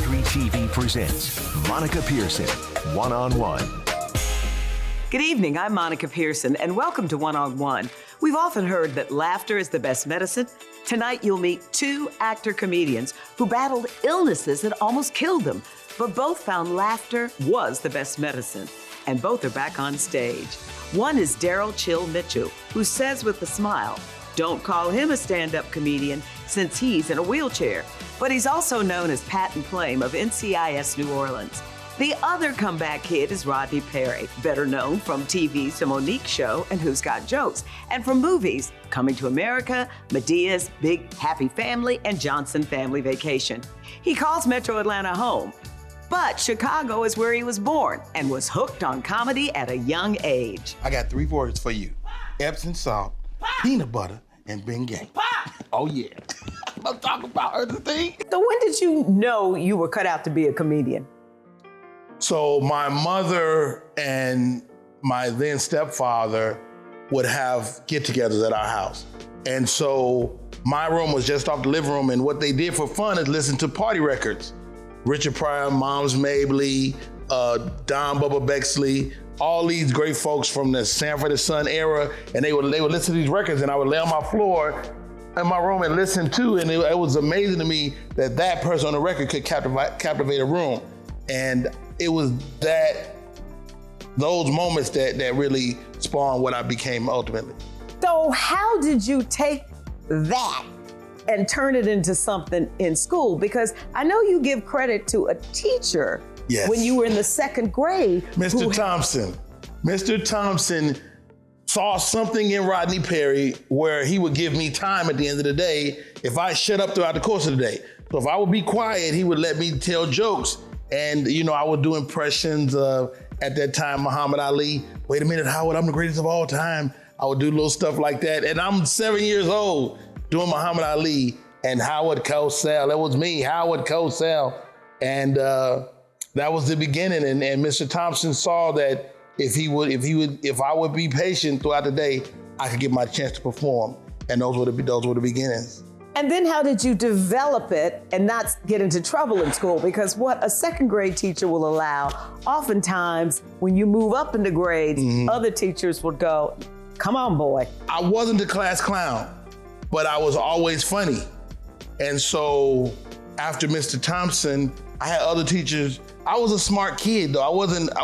Street TV presents Monica Pearson, One on One. Good evening, I'm Monica Pearson, and welcome to One on One. We've often heard that laughter is the best medicine. Tonight, you'll meet two actor-comedians who battled illnesses that almost killed them, but both found laughter was the best medicine, and both are back on stage. One is Daryl Chill Mitchell, who says with a smile, don't call him a stand-up comedian since he's in a wheelchair, but he's also known as Patton Plame of NCIS New Orleans. The other comeback kid is Rodney Perry, better known from TV's The Monique Show and Who's Got Jokes, and from movies Coming to America, Medea's Big Happy Family, and Johnson Family Vacation. He calls Metro Atlanta home, but Chicago is where he was born and was hooked on comedy at a young age. I got 3 words for you. Epsom salt, peanut butter, and Bengay. Oh yeah. I'm talking about other things. So when did you know you were cut out to be a comedian? So my mother and my then stepfather would have get-togethers at our house. And so my room was just off the living room, and what they did for fun is listen to party records. Richard Pryor, Moms Mabley, Don Bubba Bexley, all these great folks from the Sanford and Son era, and they would listen to these records, and I would lay on my floor in my room and listen to, and it was amazing to me that person on the record could captivate a room. And it was those moments that really spawned what I became ultimately. So how did you take that and turn it into something in school? Because I know you give credit to a teacher. Yes. When you were in the 2nd grade. Mr. Thompson. Mr. Thompson saw something in Rodney Perry where he would give me time at the end of the day if I shut up throughout the course of the day. So if I would be quiet, he would let me tell jokes. And, I would do impressions of, at that time, Muhammad Ali. Wait a minute, Howard, I'm the greatest of all time. I would do little stuff like that. And I'm 7 years old doing Muhammad Ali and Howard Cosell. That was me, Howard Cosell. And that was the beginning. And Mr. Thompson saw that if I would be patient throughout the day, I could get my chance to perform. And those were the beginnings. And then how did you develop it and not get into trouble in school? Because what a 2nd grade teacher will allow, oftentimes when you move up into grades, other teachers would go, come on, boy. I wasn't the class clown, but I was always funny. And so after Mr. Thompson, I had other teachers. I was a smart kid though. I wasn't,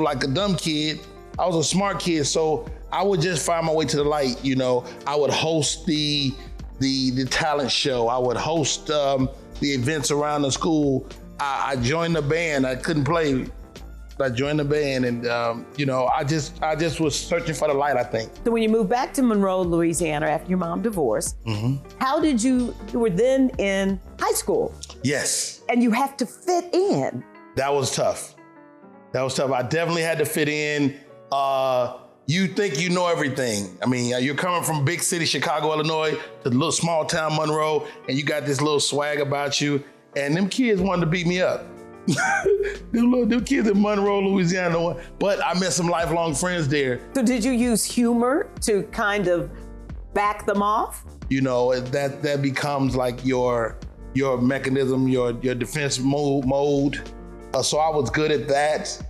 like a dumb kid. I was a smart kid. So I would just find my way to the light. I would host the talent show. I would host the events around the school. I joined the band. I couldn't play. I joined the band, and I just was searching for the light, I think. So when you moved back to Monroe, Louisiana, after your mom divorced, how did you were then in high school? Yes. And you have to fit in. That was tough. I definitely had to fit in. You think you know everything. I mean, you're coming from big city, Chicago, Illinois, to the little small town, Monroe, and you got this little swag about you, and them kids wanted to beat me up. them kids in Monroe, Louisiana, but I met some lifelong friends there. So did you use humor to kind of back them off? That becomes like your mechanism, your defense mode. So I was good at that.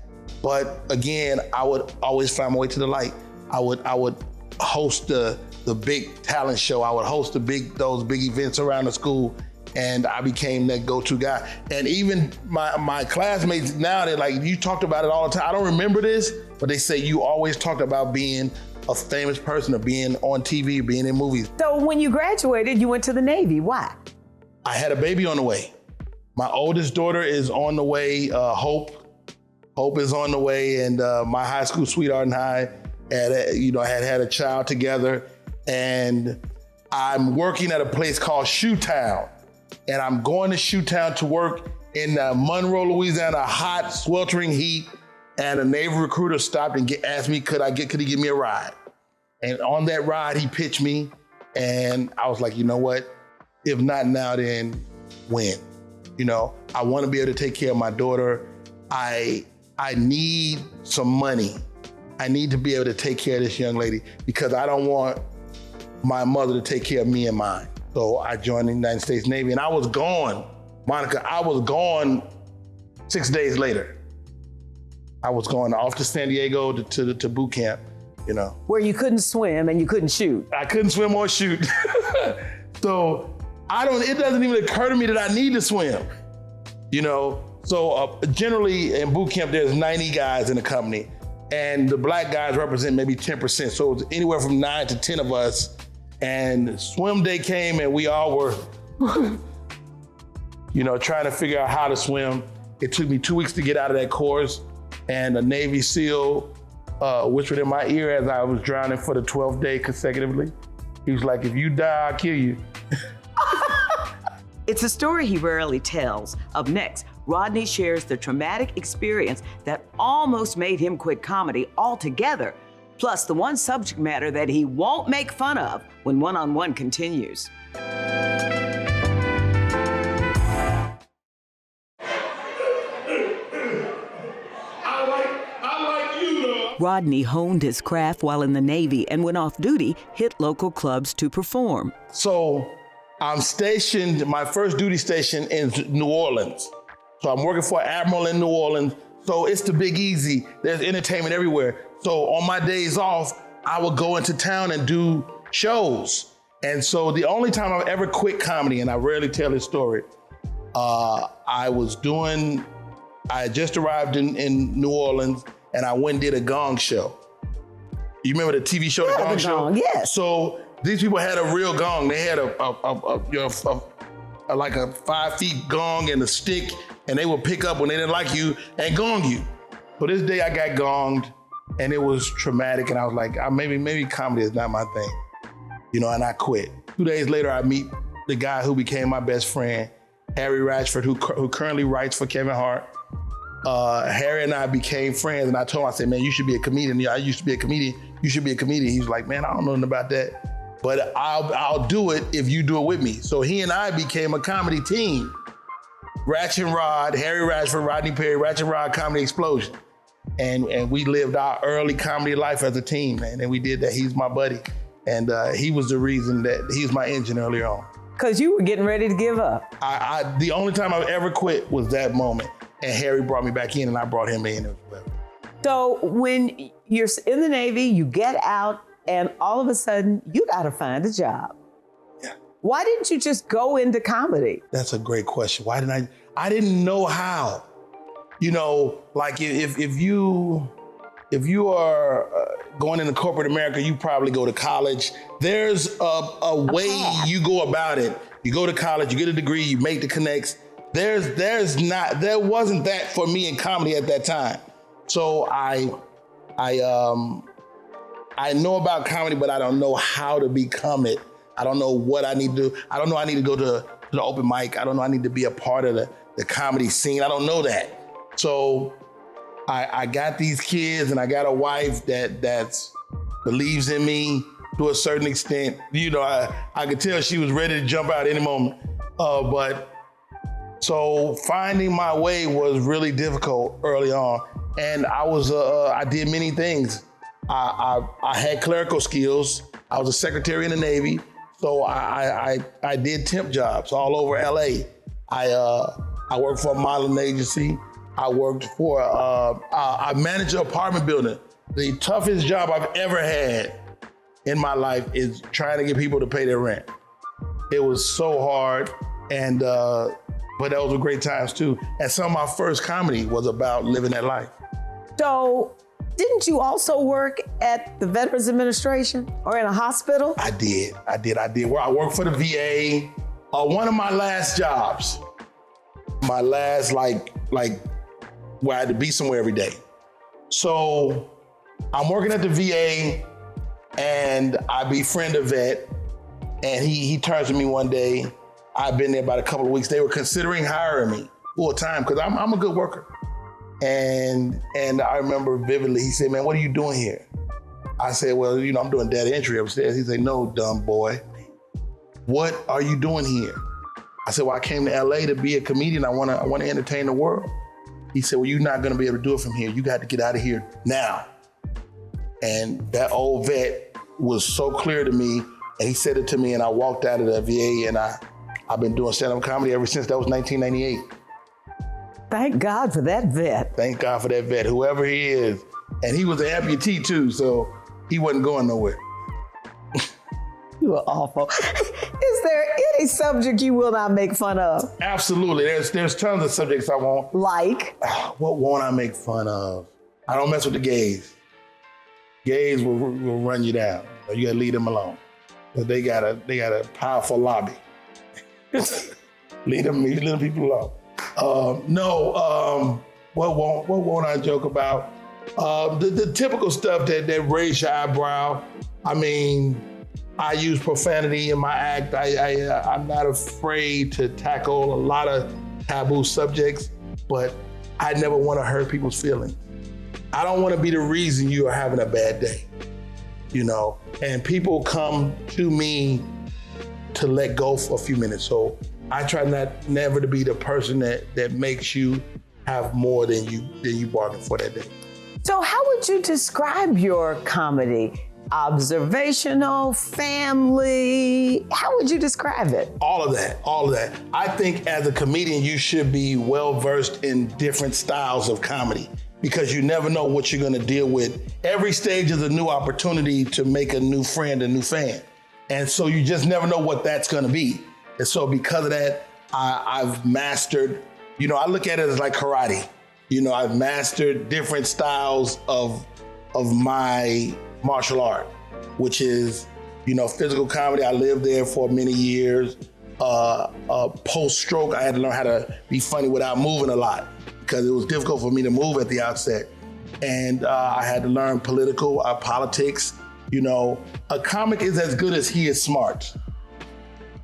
But again, I would always find my way to the light. I would host the big talent show. I would host those big events around the school, and I became that go-to guy. And even my classmates now, they're like, you talked about it all the time. I don't remember this, but they say you always talked about being a famous person or being on TV, or being in movies. So when you graduated, you went to the Navy. Why? I had a baby on the way. My oldest daughter is on the way, Hope. Hope is on the way, and my high school sweetheart and I had a child together, and I'm working at a place called Shoetown, and I'm going to Shoetown to work in Monroe, Louisiana, hot, sweltering heat, and a Navy recruiter stopped and asked me, could he give me a ride? And on that ride, he pitched me, and I was like, you know what? If not now, then when? I want to be able to take care of my daughter. I need some money. I need to be able to take care of this young lady because I don't want my mother to take care of me and mine. So I joined the United States Navy, and I was gone Monica, I was gone 6 days later. I was going off to San Diego to boot camp, you know. Where you couldn't swim and you couldn't shoot. I couldn't swim or shoot. So it doesn't even occur to me that I need to swim, you know. So generally in boot camp, there's 90 guys in the company, and the black guys represent maybe 10%. So it's anywhere from 9 to 10 of us. And swim day came and we all were, you know, trying to figure out how to swim. It took me 2 weeks to get out of that course, and a Navy SEAL whispered in my ear as I was drowning for the 12th day consecutively. He was like, if you die, I'll kill you. It's a story he rarely tells. Up next, Rodney shares the traumatic experience that almost made him quit comedy altogether, plus the one subject matter that he won't make fun of when One-on-One continues. Rodney honed his craft while in the Navy and when off duty, hit local clubs to perform. So I'm stationed, my first duty station in New Orleans. So I'm working for Admiral in New Orleans. So it's the Big Easy. There's entertainment everywhere. So on my days off, I would go into town and do shows. And so the only time I've ever quit comedy, and I rarely tell this story, I had just arrived in New Orleans, and I went and did a Gong show. You remember the TV show, The Gong Show? Yes. So these people had a real gong. They had like a 5 feet gong and a stick, and they would pick up when they didn't like you and gong you. So this day I got gonged, and it was traumatic, and I was like, maybe comedy is not my thing, you know, and I quit. 2 days later, I meet the guy who became my best friend, Harry Ratchford, who currently writes for Kevin Hart. Harry and I became friends, and I told him, I said, man, you should be a comedian. Yeah, I used to be a comedian. You should be a comedian. He was like, man, I don't know nothing about that, but I'll do it if you do it with me. So he and I became a comedy team. Ratch and Rod, Harry Ratchford, Rodney Perry, Ratch and Rod Comedy Explosion. And we lived our early comedy life as a team, man. And we did that. He's my buddy. And he was the reason that he was my engine earlier on. Because you were getting ready to give up. The only time I've ever quit was that moment. And Harry brought me back in, and I brought him in as well. So when you're in the Navy, you get out, and all of a sudden, you got to find a job. Yeah. Why didn't you just go into comedy? That's a great question. Why didn't I didn't know how. You know, like if you are going into corporate America, you probably go to college. There's a way you go about it. You go to college, you get a degree, you make the connects. There wasn't that for me in comedy at that time. So I know about comedy, but I don't know how to become it. I don't know what I need to do. I don't know I need to go to the open mic. I don't know I need to be a part of the comedy scene. I don't know that. So I got these kids, and I got a wife that believes in me to a certain extent. You know, I could tell she was ready to jump out any moment. So finding my way was really difficult early on. And I did many things. I had clerical skills. I was a secretary in the Navy. So I did temp jobs all over LA. I worked for a modeling agency. I worked for, I managed an apartment building. The toughest job I've ever had in my life is trying to get people to pay their rent. It was so hard, and but those were great times too. And some of my first comedy was about living that life. So, didn't you also work at the Veterans Administration or in a hospital? I did. Where I worked for the VA. One of my last jobs, my last like where I had to be somewhere every day. So I'm working at the VA, and I befriend a vet, and he turns to me one day. I've been there about a couple of weeks. They were considering hiring me full time because I'm a good worker. And I remember vividly, he said, man, what are you doing here? I said, well, you know, I'm doing data entry upstairs. He said, no, dumb boy. What are you doing here? I said, well, I came to LA to be a comedian. I want to entertain the world. He said, well, you're not going to be able to do it from here. You got to get out of here now. And that old vet was so clear to me. And he said it to me, and I walked out of the VA, and I I've been doing stand-up comedy ever since. That was 1998. Thank God for that vet. Thank God for that vet, whoever he is. And he was an amputee too, so he wasn't going nowhere. You are awful. Is there any subject you will not make fun of? Absolutely. There's tons of subjects I won't. Like? What won't I make fun of? I don't mess with the gays. Gays will run you down. You gotta leave them alone. But they got a powerful lobby. leave them people alone. What won't I joke about? The typical stuff that raise your eyebrow. I mean, I use profanity in my act. I'm not afraid to tackle a lot of taboo subjects, but I never want to hurt people's feelings. I don't want to be the reason you are having a bad day, you know? And people come to me to let go for a few minutes. So I try never to be the person that makes you have more than you bargained for that day. So how would you describe your comedy? Observational, family, how would you describe it? All of that. I think as a comedian, you should be well-versed in different styles of comedy because you never know what you're gonna deal with. Every stage is a new opportunity to make a new friend, a new fan. And so you just never know what that's gonna be. And so because of that, I've mastered, I look at it as like karate. I've mastered different styles of my martial art, which is, physical comedy. I lived there for many years. Post-stroke, I had to learn how to be funny without moving a lot because it was difficult for me to move at the outset. And I had to learn politics. A comic is as good as he is smart.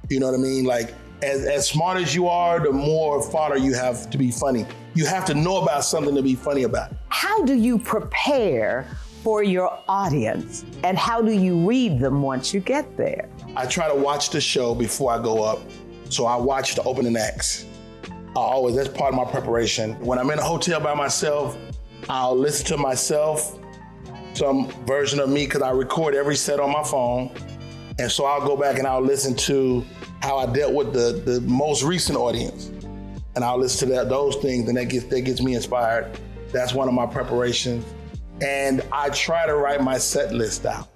You know what I mean? Like, as smart as you are, the more fodder you have to be funny. You have to know about something to be funny about. How do you prepare for your audience? And how do you read them once you get there? I try to watch the show before I go up. So I watch the opening acts. That's part of my preparation. When I'm in a hotel by myself, I'll listen to myself, some version of me, because I record every set on my phone. And so I'll go back and I'll listen to how I dealt with the most recent audience. And I'll listen to those things, and that gets me inspired. That's one of my preparations. And I try to write my set list out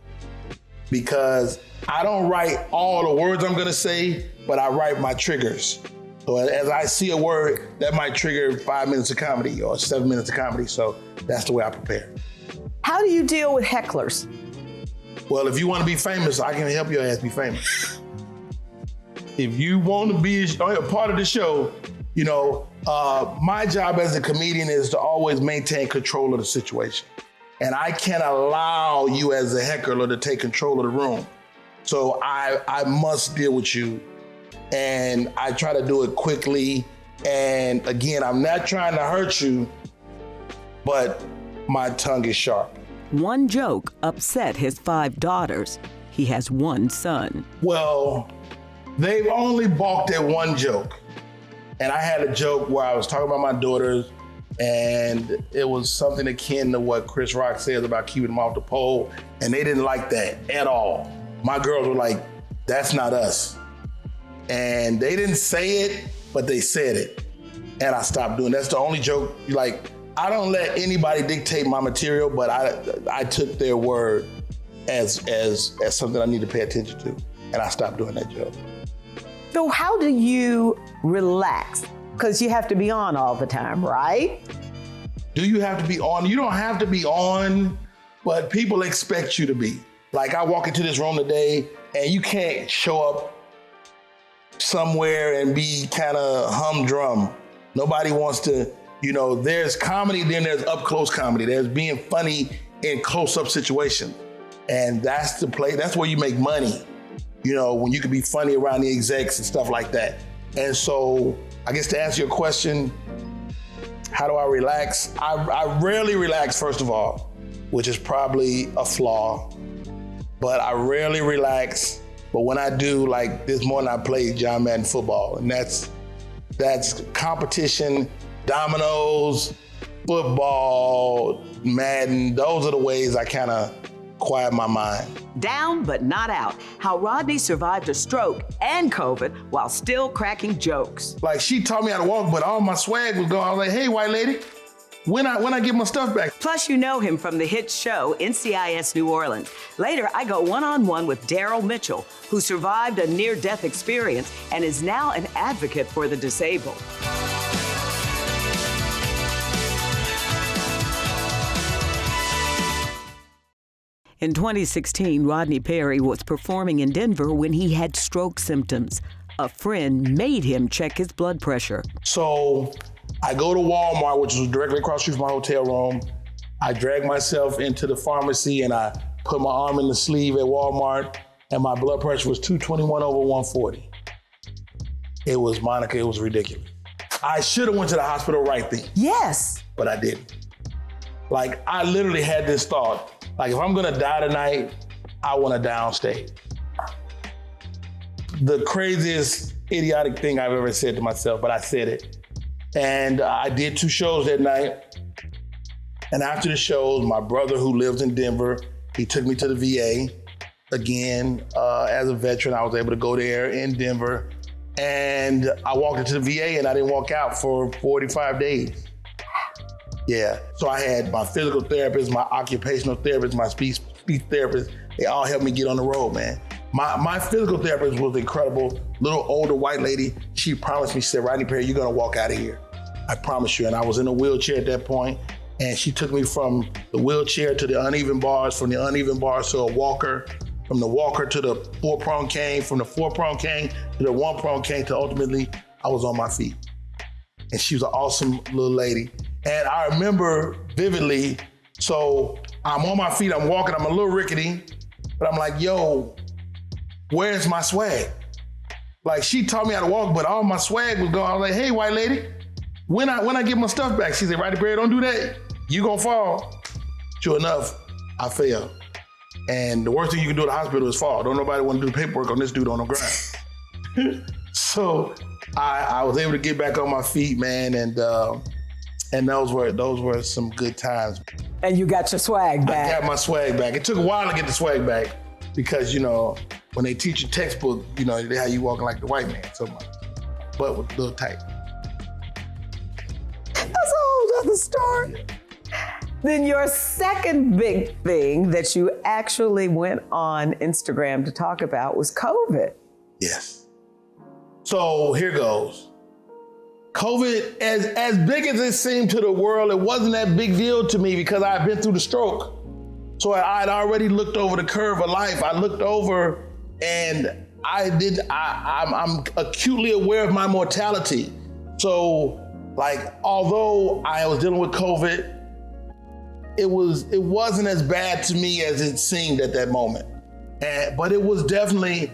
because I don't write all the words I'm gonna say, but I write my triggers. So as I see a word, that might trigger 5 minutes of comedy or 7 minutes of comedy. So that's the way I prepare. How do you deal with hecklers? Well, if you want to be famous, I can help your ass be famous. If you want to be a part of the show, my job as a comedian is to always maintain control of the situation. And I can't allow you as a heckler to take control of the room. So I must deal with you. And I try to do it quickly. And again, I'm not trying to hurt you, but my tongue is sharp. One joke upset his 5 daughters. He has 1 son. Well, they've only balked at one joke. And I had a joke where I was talking about my daughters, and it was something akin to what Chris Rock says about keeping them off the pole, and they didn't like that at all. My girls were like, that's not us. And they didn't say it, but they said it. And I stopped doing it. That's the only joke, I don't let anybody dictate my material, but I took their word as something I need to pay attention to, and I stopped doing that joke. So how do you relax? Because you have to be on all the time, right? Do you have to be on? You don't have to be on, but people expect you to be. Like I walk into this room today and you can't show up somewhere and be kind of humdrum. Nobody wants to, there's comedy, then there's up close comedy. There's being funny in close up situations. And that's the play, that's where you make money. When you can be funny around the execs and stuff like that. And so I guess to answer your question, how do I relax? I rarely relax, first of all, which is probably a flaw, but I rarely relax. But when I do, like this morning I played John Madden football, and that's competition, dominoes, football, Madden. Those are the ways I kind of quiet my mind. Down but not out. How Rodney survived a stroke and COVID while still cracking jokes. Like, she taught me how to walk, but all my swag was gone. I was like, hey, white lady, when I get my stuff back? Plus, you know him from the hit show NCIS New Orleans. Later, I go one-on-one with Daryl Mitchell, who survived a near-death experience and is now an advocate for the disabled. In 2016, Rodney Perry was performing in Denver when he had stroke symptoms. A friend made him check his blood pressure. So I go to Walmart, which was directly across the street from my hotel room. I drag myself into the pharmacy and I put my arm in the sleeve at Walmart, and my blood pressure was 221 over 140. It was, Monica, it was ridiculous. I should have went to the hospital right then. Yes. But I didn't. Like, I literally had this thought, like, if I'm gonna die tonight, I wanna die on stage. The craziest, idiotic thing I've ever said to myself, but I said it. And I did 2 shows that night. And after the shows, my brother, who lives in Denver, he took me to the VA. Again, as a veteran, I was able to go there in Denver. And I walked into the VA and I didn't walk out for 45 days. Yeah, so I had my physical therapist, my occupational therapist, my speech therapist. They all helped me get on the road, man. My physical therapist was incredible. Little older white lady. She promised me, she said, Rodney Perry, you're gonna walk out of here. I promise you. And I was in a wheelchair at that point, and she took me from the wheelchair to the uneven bars, from the uneven bars to a walker, from the walker to the 4-prong cane, from the 4-prong cane to the 1-prong cane, to ultimately I was on my feet. And she was an awesome little lady. And I remember vividly, so I'm on my feet, I'm walking, I'm a little rickety, but I'm like, yo, where's my swag? Like, she taught me how to walk, but all my swag was gone. I was like, hey, white lady, when I get my stuff back? She said, Rodney Perry, don't do that. You gonna fall. Sure enough, I fell. And the worst thing you can do at the hospital is fall. Don't nobody want to do the paperwork on this dude on the ground. So I was able to get back on my feet, man, and those were some good times. And you got your swag back. I got my swag back. It took a while to get the swag back because, you know, when they teach you textbook, you know, they have you walking like the white man. So my butt was a little tight. That's a whole other story. Then your second big thing that you actually went on Instagram to talk about was COVID. Yes. So here goes. COVID, as big as it seemed to the world, it wasn't that big deal to me because I had been through the stroke. So I'd already looked over the curve of life. I looked over and I'm acutely aware of my mortality. So, like, although I was dealing with COVID, it wasn't as bad to me as it seemed at that moment. But it was definitely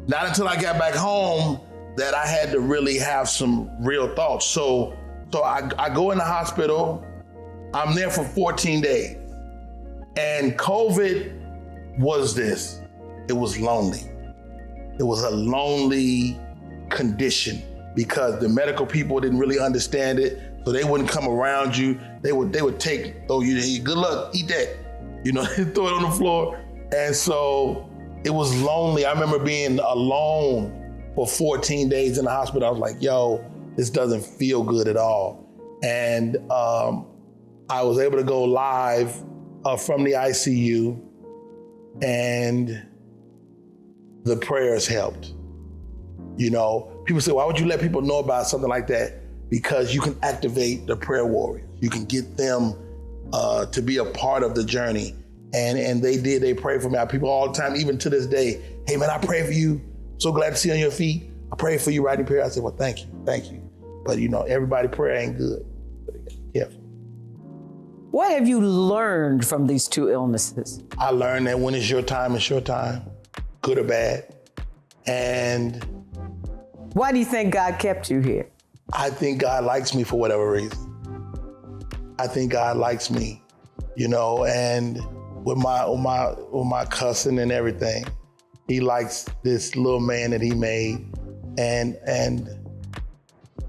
not until I got back home that I had to really have some real thoughts. So I go in the hospital, I'm there for 14 days. And COVID was this, it was lonely. It was a lonely condition because the medical people didn't really understand it. So they wouldn't come around you. They would throw you, hey, good luck, eat that. You know, throw it on the floor. And so it was lonely. I remember being alone for 14 days in the hospital. I was like, yo, this doesn't feel good at all. And I was able to go live from the ICU, and the prayers helped. You know, people say, why would you let people know about something like that? Because you can activate the prayer warriors. You can get them to be a part of the journey. And they did, they prayed for me. I have people all the time, even to this day, hey man, I pray for you. So glad to see you on your feet. I pray for you, Rodney Perry. I said, well, thank you. But you know, everybody prayer ain't good. Yeah. What have you learned from these 2 illnesses? I learned that when it's your time, good or bad. And why do you think God kept you here? I think God likes me for whatever reason. I think God likes me, you know, and with my cousin and everything, he likes this little man that he made. And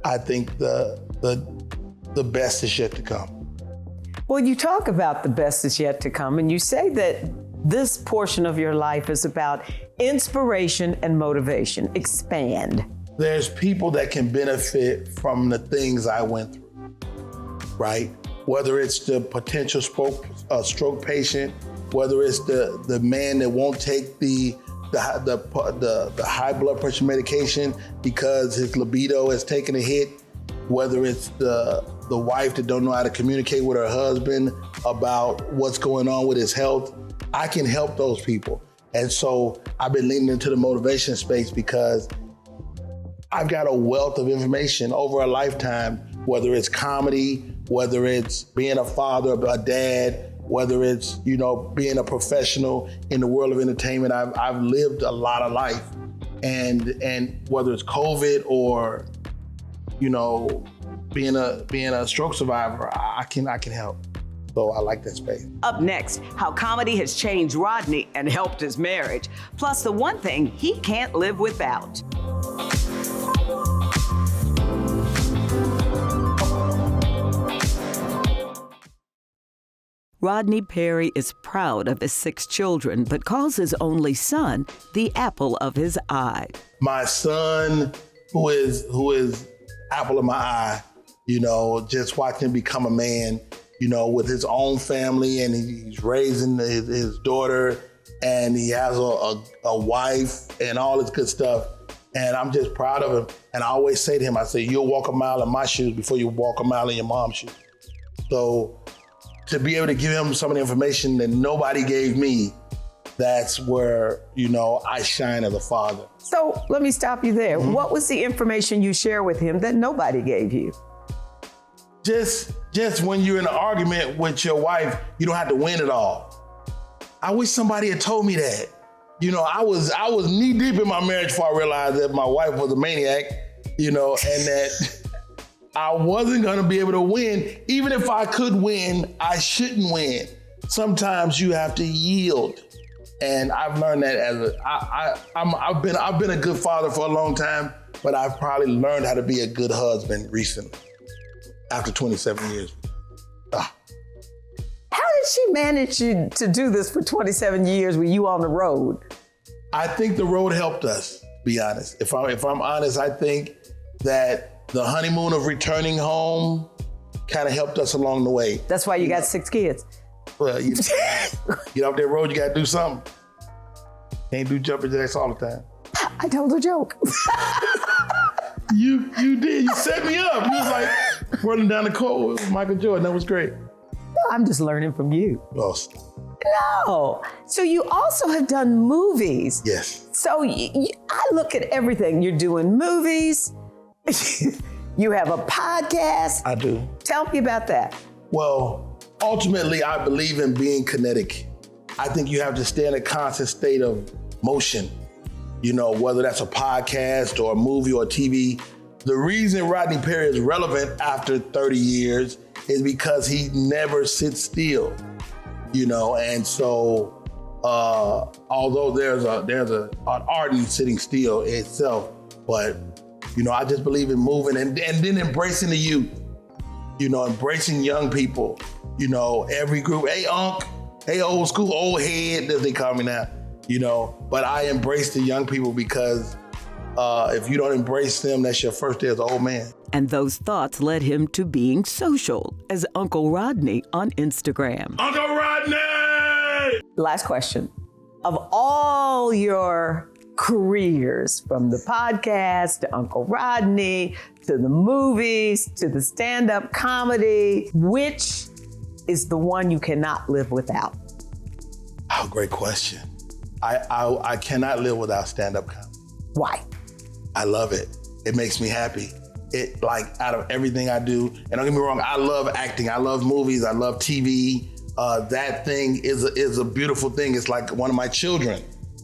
I think the best is yet to come. Well, you talk about the best is yet to come, and you say that this portion of your life is about inspiration and motivation. Expand. There's people that can benefit from the things I went through, right? Whether it's the potential stroke patient, whether it's the man that won't take the high blood pressure medication because his libido has taken a hit, whether it's the wife that don't know how to communicate with her husband about what's going on with his health. I can help those people. And so I've been leaning into the motivation space because I've got a wealth of information over a lifetime, whether it's comedy, whether it's being a father, a dad, whether it's, being a professional in the world of entertainment. I've lived a lot of life. And whether it's COVID or, being a stroke survivor, I can help. So I like that space. Up next, how comedy has changed Rodney and helped his marriage. Plus, the one thing he can't live without. Rodney Perry is proud of his 6 children, but calls his only son the apple of his eye. My son, who is apple of my eye, just watching him become a man, with his own family, and he's raising his daughter, and he has a wife and all this good stuff. And I'm just proud of him. And I always say to him, I say, you'll walk a mile in my shoes before you walk a mile in your mom's shoes. So to be able to give him some of the information that nobody gave me, that's where, I shine as a father. So let me stop you there. Mm-hmm. What was the information you share with him that nobody gave you? Just when you're in an argument with your wife, you don't have to win it all. I wish somebody had told me that. I was knee deep in my marriage before I realized that my wife was a maniac, and that I wasn't gonna be able to win. Even if I could win, I shouldn't win. Sometimes you have to yield. And I've learned that I've been a good father for a long time, but I've probably learned how to be a good husband recently, after 27 years. How did she manage to do this for 27 years with you on the road? I think the road helped us, to be honest. If I'm honest, I think that the honeymoon of returning home kind of helped us along the way. That's why you got 6 kids. Well, you get off that road, you gotta do something. Can't do jumping jacks all the time. I told a joke. You did. You set me up. You was like running down the court with Michael Jordan. That was great. No, I'm just learning from you. Oh. No. So you also have done movies. Yes. So I look at everything. You're doing movies. You have a podcast. I do. Tell me about that. Well, ultimately, I believe in being kinetic. I think you have to stay in a constant state of motion, whether that's a podcast or a movie or TV. The reason Rodney Perry is relevant after 30 years is because he never sits still, and so although there's an art in sitting still itself, but I just believe in moving and then embracing the youth, embracing young people, every group, hey Unc, hey old school, old head, as they call me now, but I embrace the young people because if you don't embrace them, that's your first day as an old man. And those thoughts led him to being social as Uncle Rodney on Instagram. Uncle Rodney! Last question. Of all your careers, from the podcast to Uncle Rodney, to the movies, to the stand-up comedy, which is the one you cannot live without? Oh, great question. I cannot live without stand-up comedy. Why? I love it. It makes me happy. It, out of everything I do, and don't get me wrong, I love acting, I love movies, I love TV. That thing is a beautiful thing. It's like one of my children.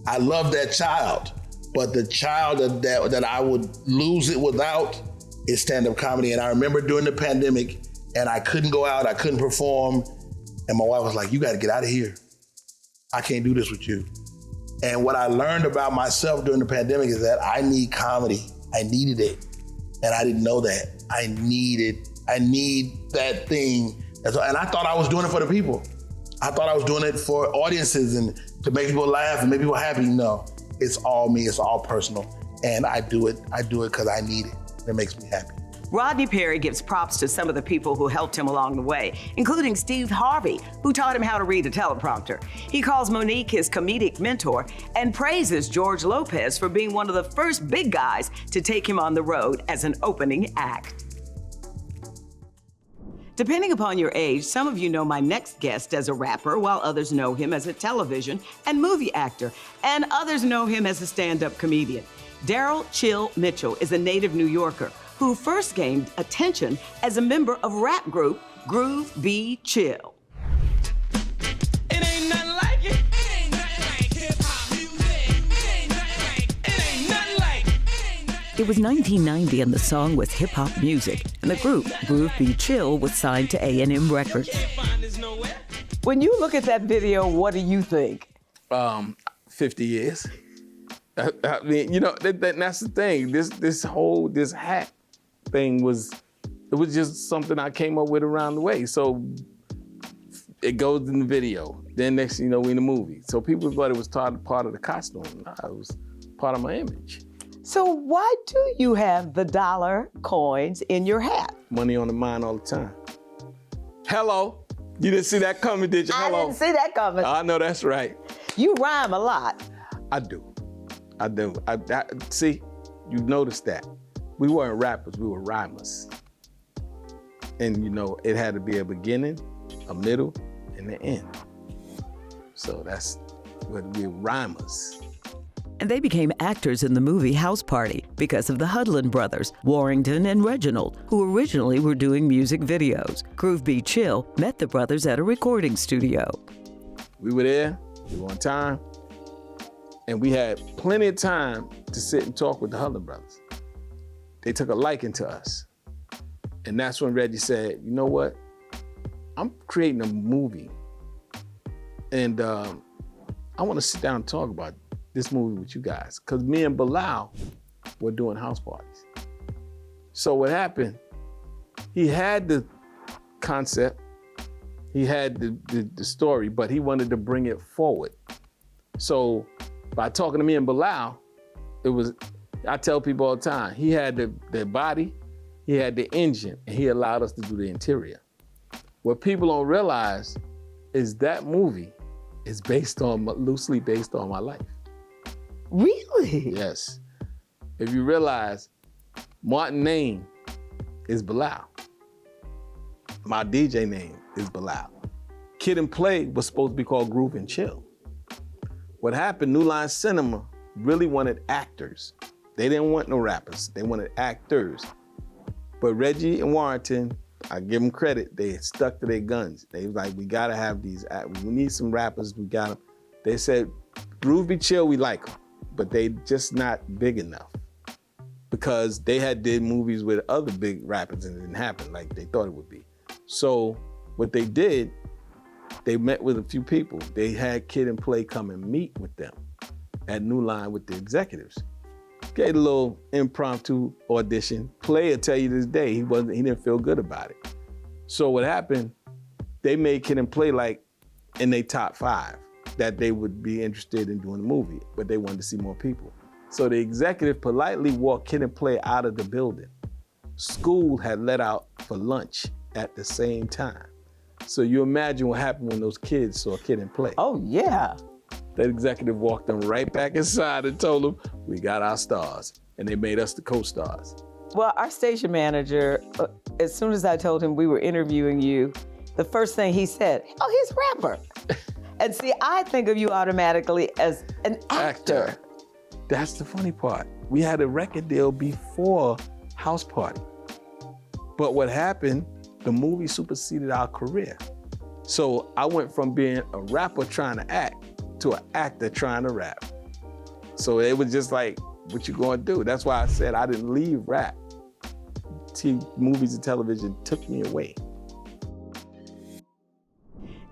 I love that child, but the child that I would lose it without is stand-up comedy. And I remember during the pandemic, and I couldn't go out, I couldn't perform, and my wife was like, you gotta get out of here. I can't do this with you. And what I learned about myself during the pandemic is that I need comedy. I needed it. And I didn't know that. I need that thing. And I thought I was doing it for the people. I thought I was doing it for audiences and to make people laugh and make people happy. No, it's all me. It's all personal, and I do it because I need it. It makes me happy. Rodney Perry gives props to some of the people who helped him along the way, including Steve Harvey, who taught him how to read a teleprompter. He calls Monique his comedic mentor and praises George Lopez for being one of the first big guys to take him on the road as an opening act. Depending upon your age, some of you know my next guest as a rapper, while others know him as a television and movie actor, and others know him as a stand-up comedian. Daryl Chill Mitchell is a native New Yorker who first gained attention as a member of rap group Groove B Chill. It ain't nothing like it. It ain't nothing like hip-hop music. It ain't nothing like it. It ain't nothing like it. It was 1990 and the song was hip-hop music, and the group, Groove B Chill, was signed to A&M Records. Can't find this nowhere. When you look at that video, what do you think? 50 years. I mean, you know, that's the thing. This hat thing was just something I came up with around the way. So it goes in the video. Then next thing you know, we in the movie. So people thought it was part of the costume. Nah, it was part of my image. So why do you have the dollar coins in your hat? Money on the mind all the time. Hello. You didn't see that coming, did you? Hello. I didn't see that coming. I know that's right. You rhyme a lot. I do. See, you noticed that. We weren't rappers, we were rhymers. And you know, it had to be a beginning, a middle, and an end. So that's what we were rhymers. And they became actors in the movie House Party because of the Hudlin brothers, Warrington and Reginald, who originally were doing music videos. Groove B Chill met the brothers at a recording studio. We were there, we were on time, and we had plenty of time to sit and talk with the Hudlin brothers. They took a liking to us. And that's when Reggie said, you know what? I'm creating a movie. And I want to sit down and talk about this movie with you guys. Because me and Bilal were doing house parties. So what happened, he had the concept, he had the story, but he wanted to bring it forward. So by talking to me and Bilal, I tell people all the time, he had the body, he had the engine, and he allowed us to do the interior. What people don't realize is that movie is loosely based on my life. Really? Yes. If you realize, Martin name is Bilal. My DJ name is Bilal. Kid and Play was supposed to be called Groove and Chill. What happened, New Line Cinema really wanted actors. They didn't want no rappers, they wanted actors. But Reggie and Warrington, I give them credit, they stuck to their guns. They was like, we gotta have these, we need some rappers, we got them. They said, Groove B Chill, we like them, but they just not big enough. Because they had did movies with other big rappers and it didn't happen like they thought it would be. So what they did, they met with a few people. They had Kid and Play come and meet with them at New Line with the executives. Gave a little impromptu audition. Play will tell you this day, he didn't feel good about it. So what happened, they made Kid and Play like in their top 5 that they would be interested in doing the movie, but they wanted to see more people. So the executive politely walked Kid and Play out of the building. School had let out for lunch at the same time. So you imagine what happened when those kids saw Kid and Play. Oh, yeah. That executive walked them right back inside and told them, we got our stars. And they made us the co-stars. Well, our station manager, as soon as I told him we were interviewing you, the first thing he said, oh, he's a rapper. And see, I think of you automatically as an actor. That's the funny part. We had a record deal before House Party. But what happened, the movie superseded our career. So I went from being a rapper trying to act to an actor trying to rap. So it was just like, what you gonna do? That's why I said I didn't leave rap. Movies and television took me away.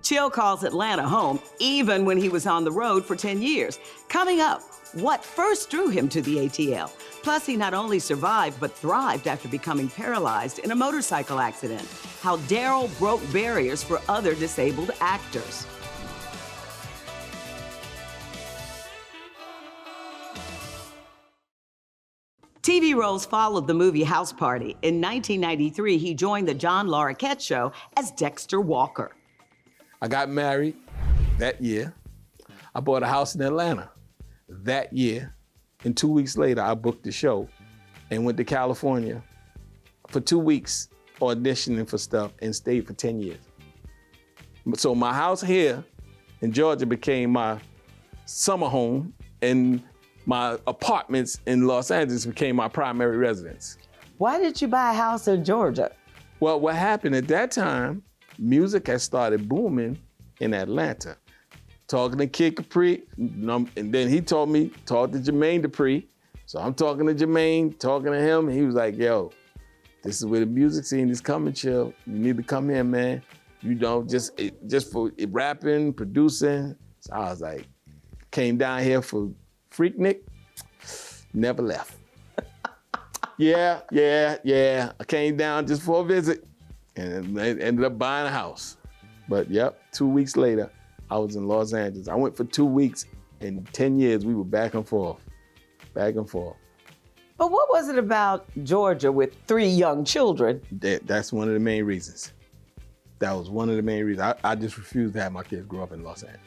Chill calls Atlanta home, even when he was on the road for 10 years. Coming up, what first drew him to the ATL? Plus, he not only survived, but thrived after becoming paralyzed in a motorcycle accident. How Daryl broke barriers for other disabled actors. TV roles followed the movie House Party. In 1993, he joined the John Larroquette Show as Dexter Walker. I got married that year. I bought a house in Atlanta that year. And 2 weeks later, I booked the show and went to California for 2 weeks auditioning for stuff and stayed for 10 years. So my house here in Georgia became my summer home, and my apartments in Los Angeles became my primary residence. Why did you buy a house in Georgia? Well, what happened at that time, music had started booming in Atlanta. Talking to Kid Capri, and then he told me, talk to Jermaine Dupri. So I'm talking to Jermaine, talking to him, and he was like, yo, this is where the music scene is coming, chill. You need to come here, man. You know, just for rapping, producing. So I was like, came down here for Freaknik, never left. Yeah. I came down just for a visit and ended up buying a house. But yep, 2 weeks later, I was in Los Angeles. I went for 2 weeks. In 10 years, we were back and forth. But what was it about Georgia with 3 young children? That's one of the main reasons. That was one of the main reasons. I just refused to have my kids grow up in Los Angeles.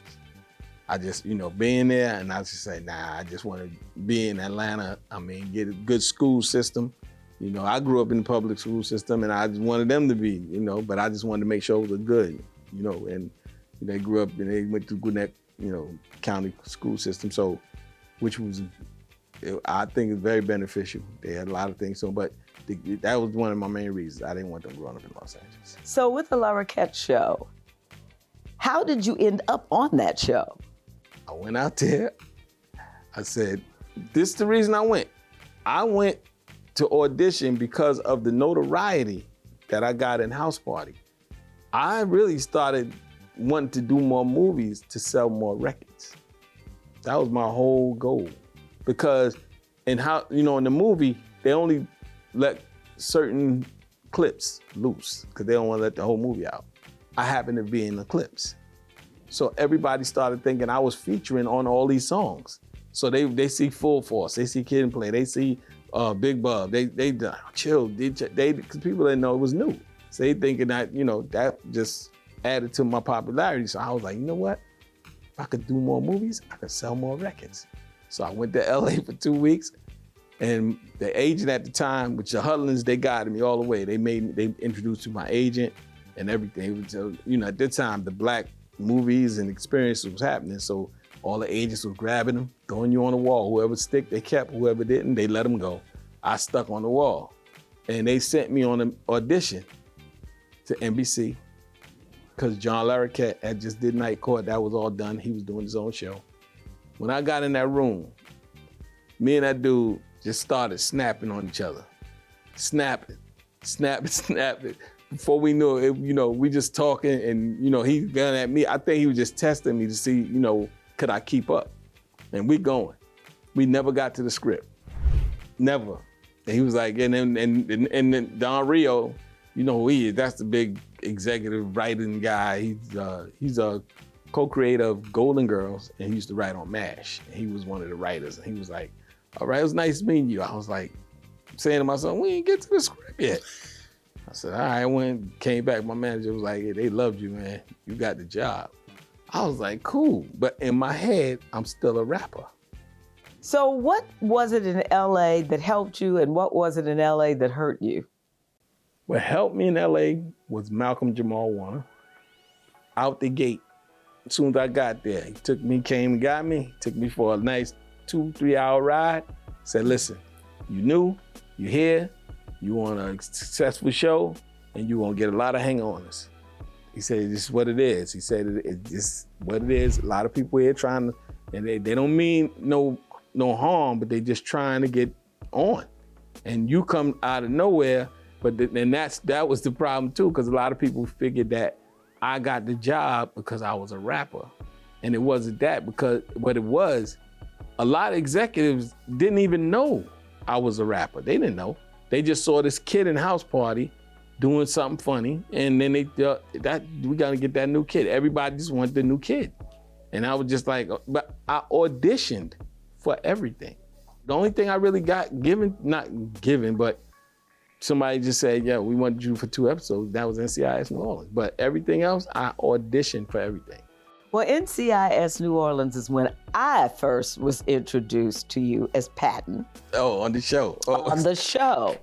I just, being there, and I just said, nah, I just want to be in Atlanta. I mean, get a good school system. I grew up in the public school system, and I just wanted them to be, but I just wanted to make sure it was good, and they grew up and they went to Gwinnett, county school system. So, which was, I think is very beneficial. They had a lot of things. So, but that was one of my main reasons. I didn't want them growing up in Los Angeles. So with the Larroquette Show, how did you end up on that show? I went out there. I said, this is the reason I went. I went to audition because of the notoriety that I got in House Party. I really started wanting to do more movies to sell more records. That was my whole goal. Because in the movie, they only let certain clips loose because they don't want to let the whole movie out. I happened to be in the clips. So everybody started thinking I was featuring on all these songs. So they see Full Force, they see Kid and Play, they see Big Bub, they chill, because people didn't know it was new. So they thinking that, that just added to my popularity. So I was like, you know what? If I could do more movies, I could sell more records. So I went to LA for 2 weeks, and the agent at the time, which the Hudlins, they guided me all the way. They introduced me to my agent and everything. At that time, the black movies and experiences was happening. So all the agents were grabbing them, throwing you on the wall. Whoever stick, they kept. Whoever didn't, they let them go. I stuck on the wall. And they sent me on an audition to NBC because John Larroquette had just did Night Court. That was all done. He was doing his own show. When I got in that room, me and that dude just started snapping on each other. Snapping. Before we knew it, we just talking and, he gun at me. I think he was just testing me to see, could I keep up? And we going. We never got to the script. Never. And he was like, and then Don Rio, who he is, that's the big executive writing guy. He's a co-creator of Golden Girls, and he used to write on MASH. And he was one of the writers, and he was like, all right, it was nice meeting you. I was like, saying to myself, we ain't get to the script yet. I said, all right, came back, my manager was like, hey, they loved you, man. You got the job. I was like, cool. But in my head, I'm still a rapper. So what was it in LA that helped you, and what was it in LA that hurt you? What helped me in LA was Malcolm Jamal Warner. Out the gate, as soon as I got there, he came and got me, took me for a nice 2-3 hour ride, said, listen, you new, you here, you on a successful show, and you gonna get a lot of hang-oners. He said, this is what it is. He said, it's just what it is. A lot of people here trying to, and they don't mean no harm, but they just trying to get on. And you come out of nowhere, but then that was the problem too, because a lot of people figured that I got the job because I was a rapper. And it wasn't that, because what it was, a lot of executives didn't even know I was a rapper. They didn't know. They just saw this kid in House Party doing something funny, and then we gotta get that new kid. Everybody just wanted the new kid. And I was just like, but I auditioned for everything. The only thing I really got given, not given, but somebody just said, yeah, we wanted you for 2 episodes. That was NCIS New Orleans. But everything else, I auditioned for everything. Well, NCIS New Orleans is when I first was introduced to you as Patton Oh, on the show. Oh. on the show.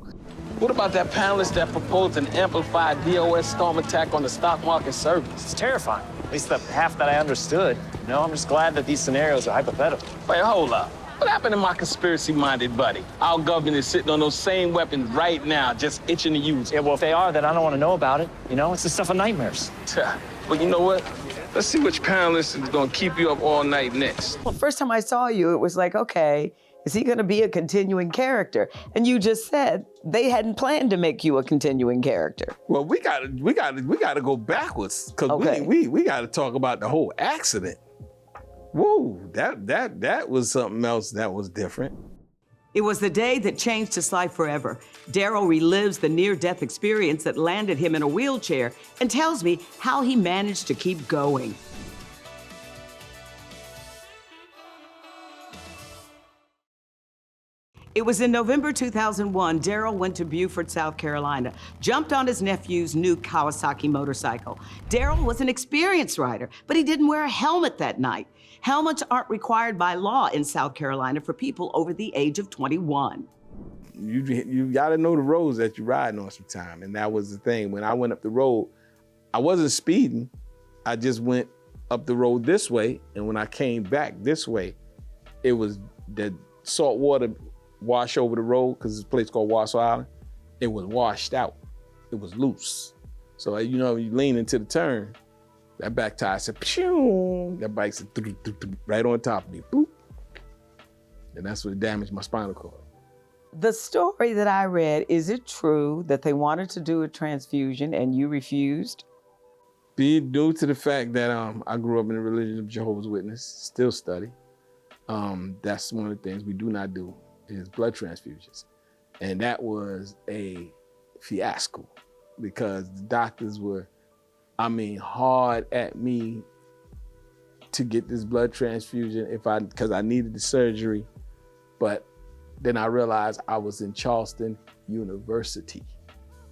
What about that panelist that proposed an amplified DOS storm attack on the stock market service? It's terrifying, at least the half that I understood. You know, I'm just glad that these scenarios are hypothetical. Wait, hold up. What happened to my conspiracy-minded buddy? Our government is sitting on those same weapons right now, just itching to use Yeah, it. well, if they are, then I don't want to know about it. You know, it's the stuff of nightmares. But you know what? Let's see which panelist is gonna keep you up all night next. Well, first time I saw you, it was like, okay, is he going to be a continuing character? And you just said they hadn't planned to make you a continuing character. Well, we gotta go backwards because Okay. we gotta talk about the whole accident. Whoa, that was something else that was different. It was the day that changed his life forever. Daryl relives the near-death experience that landed him in a wheelchair and tells me how he managed to keep going. It was in November 2001, Daryl went to Beaufort, South Carolina, jumped on his nephew's new Kawasaki motorcycle. Daryl was an experienced rider, but he didn't wear a helmet that night. Helmets aren't required by law in South Carolina for people over the age of 21. You gotta know the roads that you're riding on sometime, and that was the thing. When I went up the road, I wasn't speeding. I just went up the road this way, and when I came back this way, it was the salt water wash over the road because it's a place called Wassaw Island. It was washed out. It was loose. So you know, you lean into the turn, that back tire said, pew, that bike said, right on top of me, boop. And that's what damaged my spinal cord. The story that I read, is it true that they wanted to do a transfusion and you refused? Be due to the fact that I grew up in the religion of Jehovah's Witness, still study. That's one of the things we do not do is blood transfusions. And that was a fiasco because the doctors were, hard at me to get this blood transfusion because I needed the surgery. But then I realized I was in Charleston University.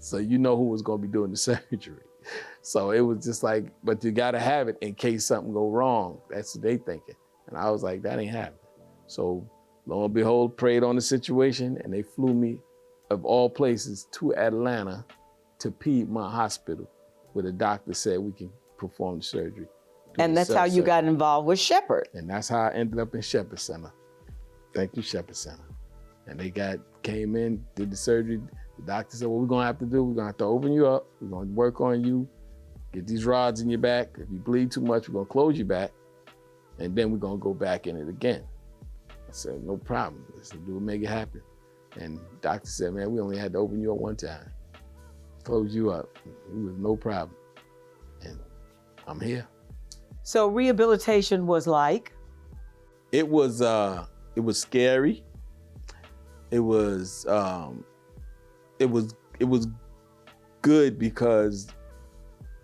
So you know who was gonna be doing the surgery. So it was just like, but you gotta have it in case something go wrong. That's what they thinking. And I was like, that ain't happening. So lo and behold, prayed on the situation and they flew me, of all places, to Atlanta to Piedmont Hospital where the doctor said we can perform the surgery. And that's how you got involved with Shepherd. And that's how I ended up in Shepherd Center. Thank you, Shepherd Center. And they came in, did the surgery. The doctor said, what we're gonna have to do, we're gonna have to open you up. We're gonna work on you, get these rods in your back. If you bleed too much, we're gonna close your back. And then we're gonna go back in it again. I said, no problem, let's do it, make it happen. And the doctor said, man, we only had to open you up one time. Close you up, it was no problem. And I'm here. So rehabilitation was like? It was scary. It was good because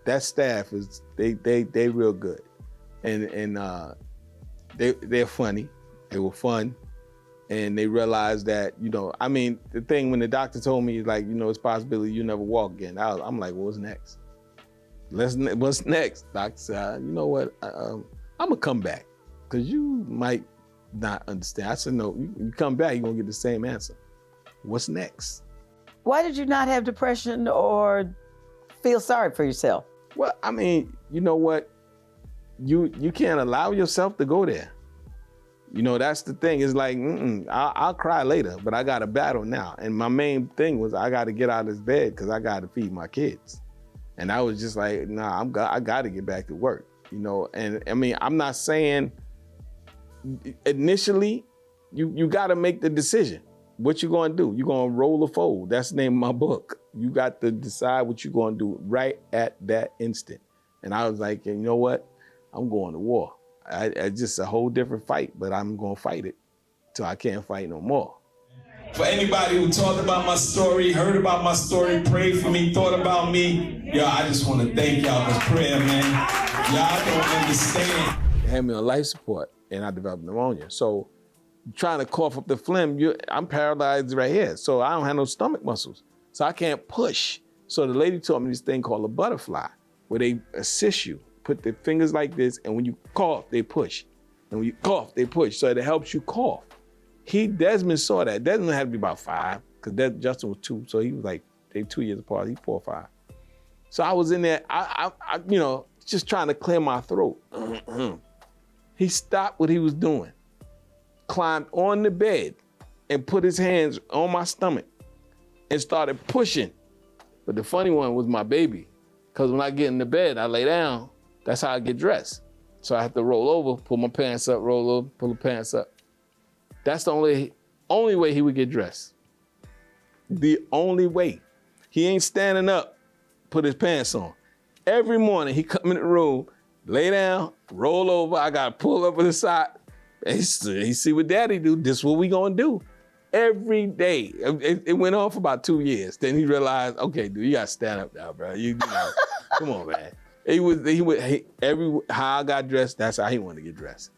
that staff is they real good, and they're funny. They were fun, and they realized that the thing when the doctor told me like it's a possibility you never walk again. I'm like, well, what's next? What's next? Doctor said, you know what? I'm gonna come back because you might not understand. I said, no, you come back, you're gonna get the same answer. What's next? Why did you not have depression or feel sorry for yourself? Well, you know what? You can't allow yourself to go there. That's the thing. It's like, I'll cry later, but I got to battle now. And my main thing was I got to get out of this bed because I got to feed my kids. And I was just like, nah, I got to get back to work, And I'm not saying initially you got to make the decision. What you going to do? You're going to roll or fold. That's the name of my book. You got to decide what you're going to do right at that instant. And I was like, you know what? I'm going to war. It's just a whole different fight, but I'm going to fight it till I can't fight no more. For anybody who talked about my story, heard about my story, prayed for me, thought about me, I just want to thank y'all for prayer, man. Y'all don't understand. They had me on life support, and I developed pneumonia. So trying to cough up the phlegm, I'm paralyzed right here. So I don't have no stomach muscles. So I can't push. So the lady taught me this thing called a butterfly, where they assist you. Put their fingers like this, and when you cough, they push. And when you cough, they push. So it helps you cough. Desmond saw that. Desmond had to be about 5, because Justin was 2. So he was like, they 2 years apart. He's 4 or 5. So I was in there, I just trying to clear my throat. He stopped what he was doing, climbed on the bed, and put his hands on my stomach and started pushing. But the funny one was my baby, because when I get in the bed, I lay down, that's how I get dressed. So I have to roll over, pull my pants up, roll over, pull the pants up. That's the only way he would get dressed. The only way. He ain't standing up, put his pants on. Every morning he come in the room, lay down, roll over, I gotta pull up with his side. He see what daddy do, this is what we gonna do. Every day. It went on for about 2 years. Then he realized, okay, dude, you gotta stand up now, bro. You know, come on, man. How I got dressed, that's how he wanted to get dressed.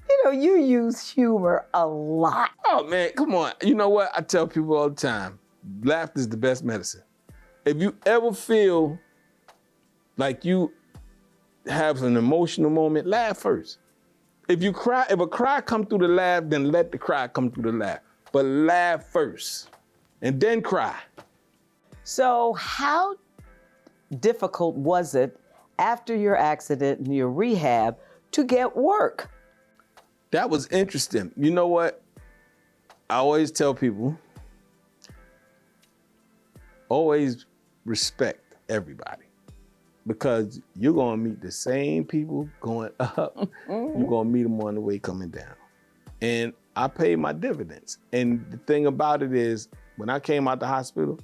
You know, you use humor a lot. Oh, man, come on. You know what? I tell people all the time, laughter is the best medicine. If you ever feel like you have an emotional moment, laugh first. If a cry come through the laugh, then let the cry come through the laugh. But laugh first, and then cry. So how difficult was it after your accident and your rehab to get work? That was interesting. You know what? I always tell people, always respect everybody, because you're gonna meet the same people going up. You're gonna meet them on the way coming down. And I paid my dividends. And the thing about it is, when I came out the hospital,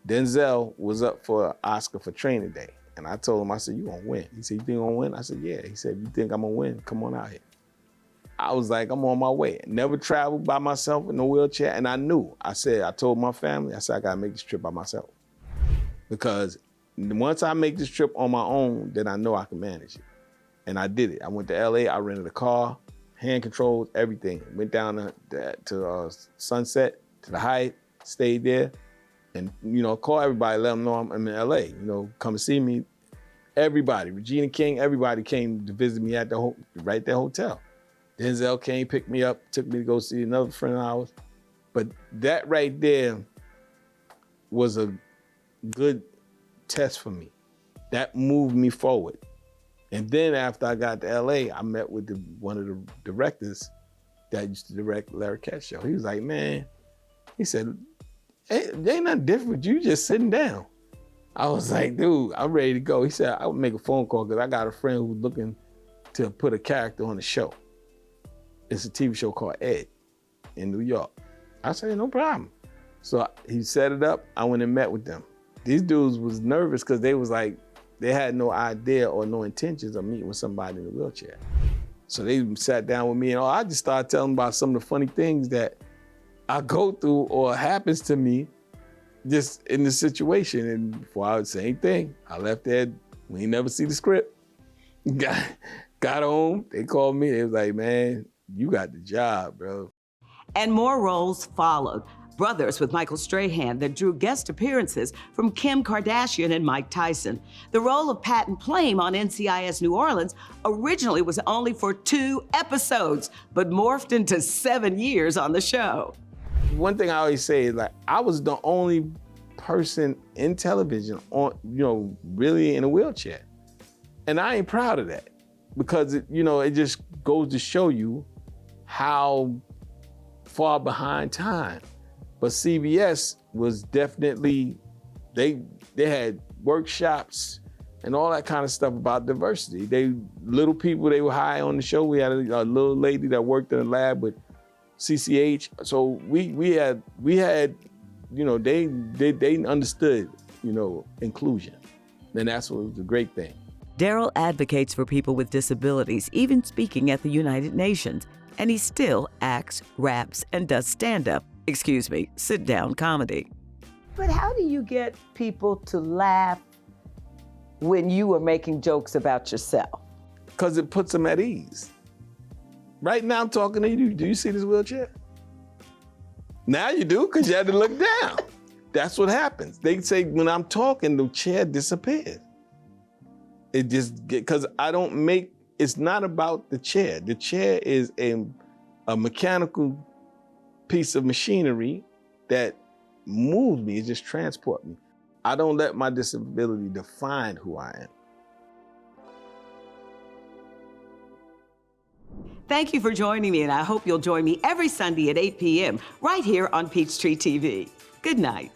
Denzel was up for an Oscar for Training Day. And I told him, I said, you gonna win. He said, you think I'm gonna win? I said, yeah. He said, you think I'm gonna win? Come on out here. I was like, I'm on my way. Never traveled by myself in a wheelchair. And I knew, I told my family, I said, I gotta make this trip by myself. Because once I make this trip on my own, then I know I can manage it. And I did it. I went to LA, I rented a car, hand controls, everything. Went down to Sunset, to the Hyatt, stayed there, and call everybody, let them know I'm in LA. Come see me. Everybody, Regina King, everybody came to visit me at the hotel. Denzel came, picked me up, took me to go see another friend of ours. But that right there was a good test for me. That moved me forward. And then after I got to LA, I met with one of the directors that used to direct Larry Cat Show. He was like, man, he said, hey, there ain't nothing different with you just sitting down. I was like, dude, I'm ready to go. He said, I would make a phone call because I got a friend who's looking to put a character on the show. It's a TV show called Ed in New York. I said, no problem. So he set it up. I went and met with them. These dudes was nervous because they was like, they had no idea or no intentions of meeting with somebody in a wheelchair. So they sat down with me and I just started telling them about some of the funny things that I go through or happens to me just in the situation. And before I would say anything, I left there, we ain't never see the script. Got home, they called me, they was like, man, you got the job, bro. And more roles followed. Brothers with Michael Strahan that drew guest appearances from Kim Kardashian and Mike Tyson. The role of Patton Plame on NCIS New Orleans originally was only for 2 episodes, but morphed into 7 years on the show. One thing I always say is like, I was the only person in television on, really in a wheelchair. And I ain't proud of that because, it just goes to show you how far behind time. But CBS was definitely, they had workshops and all that kind of stuff about diversity. Little people, they were high on the show. We had a little lady that worked in the lab with CCH. So we had, they understood, inclusion. And that's what was the great thing. Daryl advocates for people with disabilities, even speaking at the United Nations. And he still acts, raps, and does stand-up, sit-down comedy. But how do you get people to laugh when you are making jokes about yourself? Because it puts them at ease. Right now I'm talking to you, do you see this wheelchair? Now you do, because you had to look down. That's what happens. They say when I'm talking, the chair disappears. It just, because I don't make, it's not about the chair. The chair is a mechanical piece of machinery that moves me, it just transports me. I don't let my disability define who I am. Thank you for joining me, and I hope you'll join me every Sunday at 8 p.m. right here on Peachtree TV. Good night.